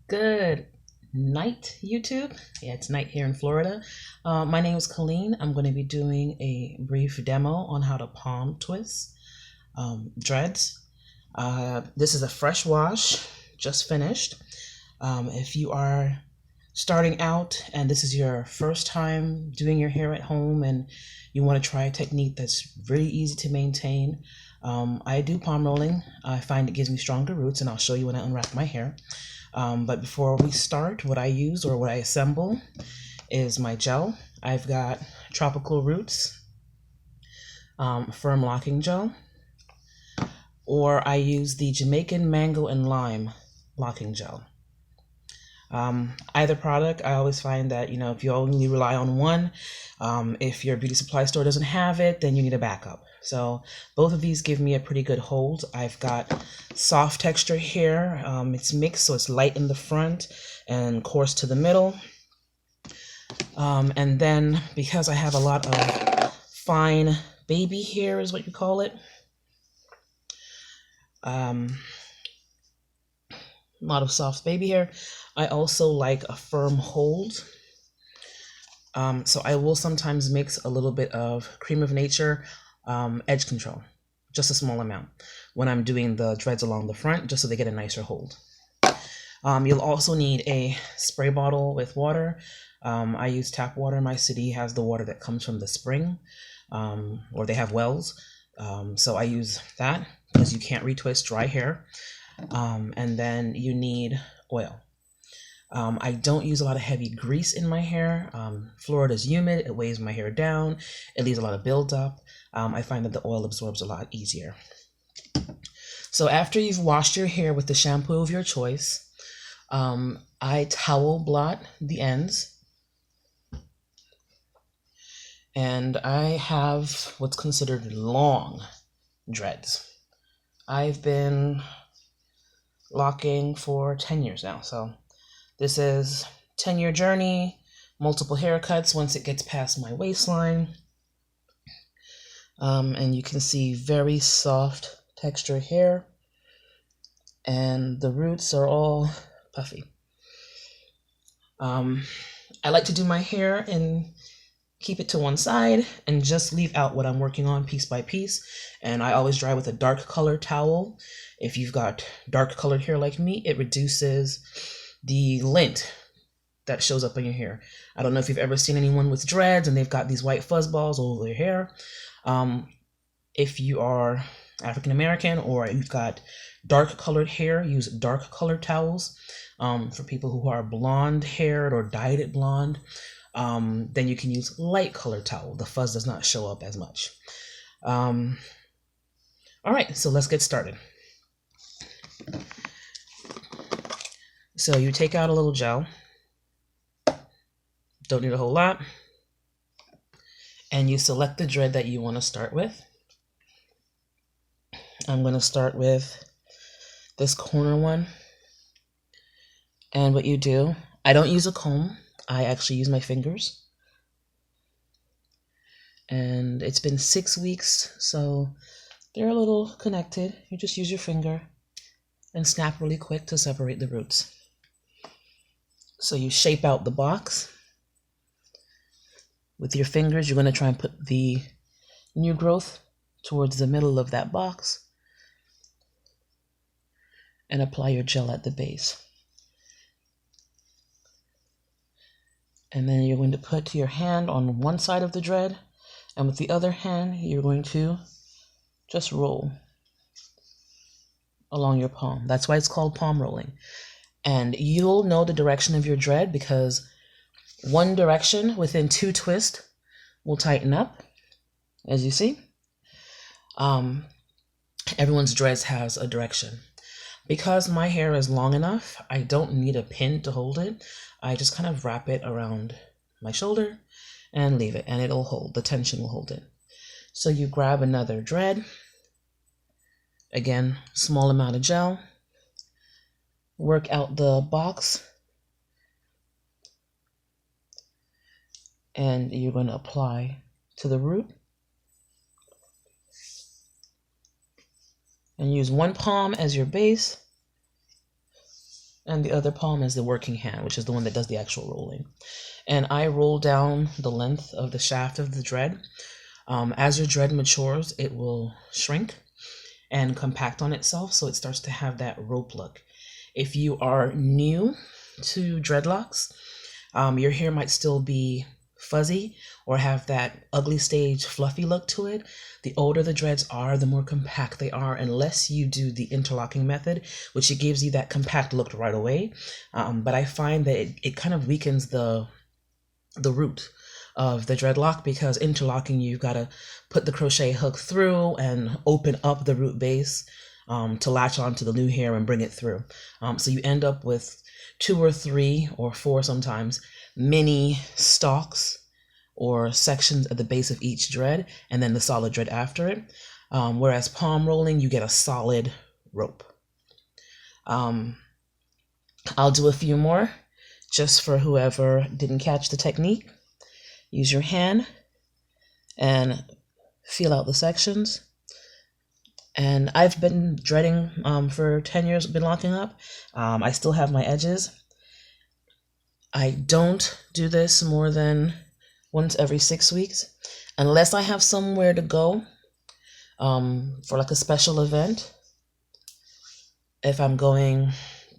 Good night, YouTube. Yeah, it's night here in Florida. My name is Colleen. I'm going to be doing a brief demo on how to palm twist dreads. This is a fresh wash, just finished. If you are starting out and this is your first time doing your hair at home and you want to try a technique that's really easy to maintain, I do palm rolling. I find it gives me stronger roots, and I'll show you when I unwrap my hair. But before we start, what I use or what I assemble is my gel. I've got Tropical Roots Firm Locking Gel, or I use the Jamaican Mango and Lime Locking Gel. Either product, I always find that, if you only rely on one, if your beauty supply store doesn't have it, then you need a backup. So both of these give me a pretty good hold. I've got soft texture here. It's mixed, so it's light in the front and coarse to the middle. And then because I have a lot of fine baby hair is what you call it. A lot of soft baby hair. I also like a firm hold. So I will sometimes mix a little bit of Cream of Nature edge control, just a small amount, when I'm doing the dreads along the front, just so they get a nicer hold. You'll also need a spray bottle with water. I use tap water. My city has the water that comes from the spring, or they have wells. So I use that because you can't retwist dry hair. And then you need oil. I don't use a lot of heavy grease in my hair. Florida's humid, it weighs my hair down, it leaves a lot of buildup. I find that the oil absorbs a lot easier. So after you've washed your hair with the shampoo of your choice, I towel blot the ends. And I have what's considered long dreads. I've been locking for 10 years now, so this is 10-year journey, multiple haircuts once it gets past my waistline. And you can see very soft texture hair, and the roots are all puffy. I like to do my hair and keep it to one side and just leave out what I'm working on piece by piece. And I always dry with a dark colored towel. If you've got dark colored hair like me, it reduces the lint that shows up in your hair. I don't know if you've ever seen anyone with dreads and they've got these white fuzz balls all over their hair. If you are African American or you've got dark colored hair, use dark colored towels. For people who are blonde haired or dyed it blonde, then you can use light colored towel. The fuzz does not show up as much. All right, so let's get started. So you take out a little gel. Don't need a whole lot. And you select the dread that you want to start with. I'm going to start with this corner one. And what you do, I don't use a comb. I actually use my fingers. And it's been 6 weeks, so they're a little connected. You just use your finger and snap really quick to separate the roots. So you shape out the box. With your fingers, you're going to try and put the new growth towards the middle of that box and apply your gel at the base. And then you're going to put your hand on one side of the dread, and with the other hand, you're going to just roll along your palm. That's why it's called palm rolling. And you'll know the direction of your dread because one direction within 2 twists will tighten up, as you see. Everyone's dreads has a direction. Because my hair is long enough, I don't need a pin to hold it. I just kind of wrap it around my shoulder and leave it, and it'll hold. The tension will hold it. So you grab another dread. Again, small amount of gel. Work out the box. And you're going to apply to the root. And use one palm as your base and the other palm is the working hand, which is the one that does the actual rolling. And I roll down the length of the shaft of the dread. As your dread matures, it will shrink and compact on itself, so it starts to have that rope look. If you are new to dreadlocks, your hair might still be fuzzy or have that ugly stage fluffy look to it. The older the dreads are, the more compact they are, unless you do the interlocking method, which it gives you that compact look right away. But I find that it kind of weakens the root of the dreadlock, because interlocking, you've got to put the crochet hook through and open up the root base to latch onto the new hair and bring it through. So you end up with 2 or 3 or 4 sometimes mini stalks or sections at the base of each dread, and then the solid dread after it. Whereas palm rolling, you get a solid rope. I'll do a few more just for whoever didn't catch the technique. Use your hand and feel out the sections. And I've been dreading for 10 years, been locking up. I still have my edges. I don't do this more than once every 6 weeks, unless I have somewhere to go for like a special event. If I'm going,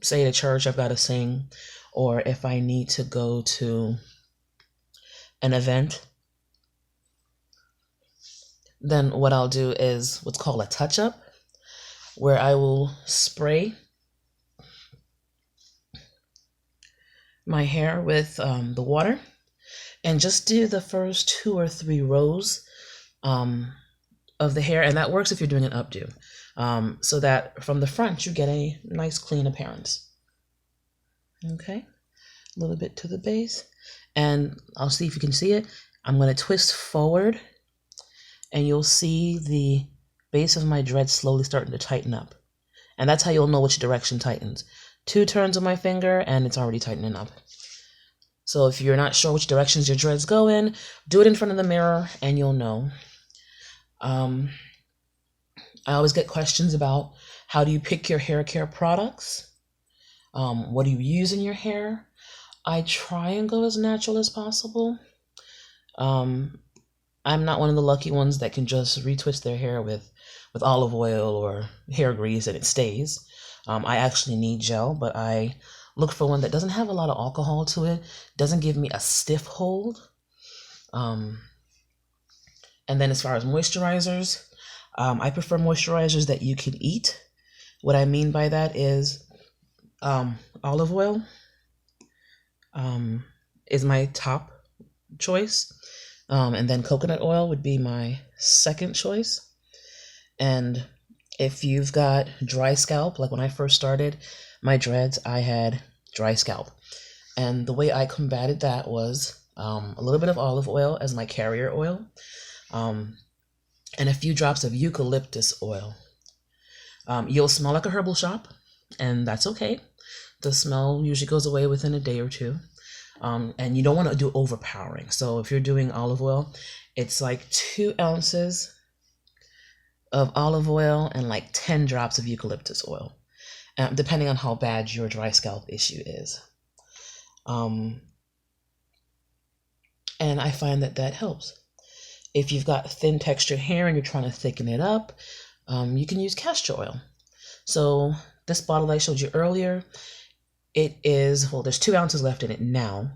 say, to church, I've got to sing, or if I need to go to an event, then what I'll do is what's called a touch-up, where I will spray my hair with the water and just do the first 2 or 3 rows of the hair. And that works if you're doing an updo, so that from the front you get a nice clean appearance. Okay, a little bit to the base, and I'll see if you can see it. I'm going to twist forward, and you'll see the base of my dread slowly starting to tighten up. And that's how you'll know which direction tightens. 2 turns of my finger and it's already tightening up. So if you're not sure which directions your dreads go in, do it in front of the mirror and you'll know. I always get questions about how do you pick your hair care products? What do you use in your hair? I try and go as natural as possible. I'm not one of the lucky ones that can just retwist their hair with olive oil or hair grease and it stays. I actually need gel, but I look for one that doesn't have a lot of alcohol to it, doesn't give me a stiff hold. And then as far as moisturizers, I prefer moisturizers that you can eat. What I mean by that is olive oil is my top choice. And then coconut oil would be my second choice. And if you've got dry scalp, like when I first started my dreads, I had dry scalp. And the way I combated that was a little bit of olive oil as my carrier oil, and a few drops of eucalyptus oil. You'll smell like a herbal shop, and that's okay. The smell usually goes away within a day or 2. And you don't want to do overpowering. So if you're doing olive oil, it's like 2 ounces of olive oil and like 10 drops of eucalyptus oil, depending on how bad your dry scalp issue is. And I find that helps. If you've got thin textured hair and you're trying to thicken it up, you can use castor oil. So this bottle I showed you earlier, it is, well, there's 2 ounces left in it now,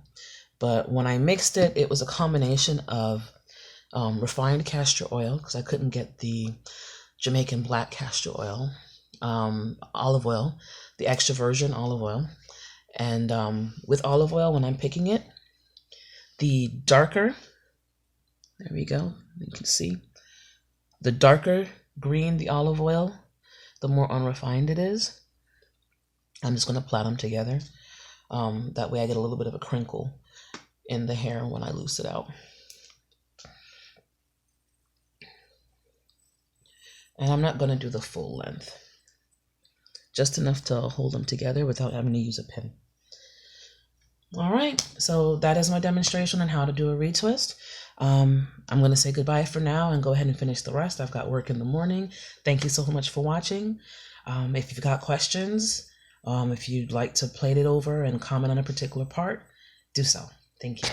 but when I mixed it, it was a combination of refined castor oil, because I couldn't get the Jamaican black castor oil, olive oil, the extra virgin olive oil. And with olive oil, when I'm picking it, the darker, there we go, you can see, the darker green the olive oil, the more unrefined it is. I'm just going to plait them together. That way I get a little bit of a crinkle in the hair when I loose it out. And I'm not going to do the full length. Just enough to hold them together without having to use a pin. All right, so that is my demonstration on how to do a retwist. I'm going to say goodbye for now and go ahead and finish the rest. I've got work in the morning. Thank you so much for watching. If you've got questions, If you'd like to plate it over and comment on a particular part, do so. Thank you.